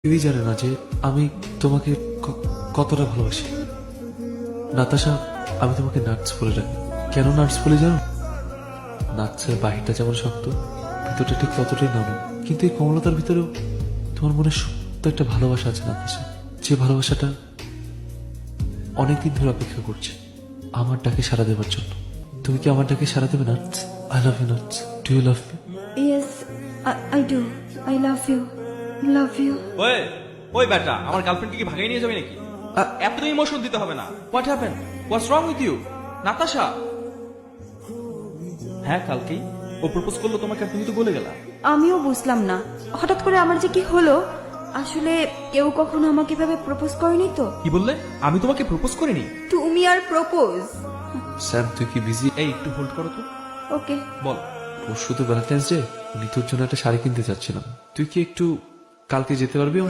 কেউই জানে না যে আমি তোমাকে কতটা ভালোবাসি। নাতাশা, আমি তোমাকে নাটস বলে রাখি। কেন নাটস বলে জানো? নাটসের বাহিরটা যেমন শক্ত, ভিতরটা ঠিক ততটাই নরম। কিন্তু এই কোমলতার ভিতরেও তোমার মনে সুপ্ত একটা ভালোবাসা আছে নাতাশা, যে ভালোবাসাটা অনেকদিন ধরে অপেক্ষা করছে আমার ডাকে সাড়া দেওয়ার জন্য। তুমি কি আমার ডাকে সাড়া দেবে nuts? I love you nuts. Do you love me? Yes, I do. I love you. Love you. ওই ওই বেটা, আমার গার্লফ্রেন্ডকে কি ভাগাই নিয়ে যাবে নাকি? এত ইমোশন দিতে হবে না। What happen? What's wrong with you? Natasha? হ্যাঁ, কালকেই ও প্রপোজ করলো তোমাকে আর তুমি তো বলে গেলা। আমিও বুঝলাম না হঠাৎ করে আমার যে কি হলো। আসলে কেউ কখনো আমাকে এভাবে প্রপোজ করেনি তো। কি বললে? আমি তোমাকে প্রপোজ করিনি? তুমি আর প্রপোজ? স্যাম, তুই কি বিজি? এই একটু হোল্ড করো তো। ওকে। বল। পরশু তো ভ্যালেন্টাইন্স ডে, নিতুর জন্য একটা শাড়ি কিনতে চাচ্ছিলাম। তুই কি একটু কালকে যেতে পারবি আমার সাথে?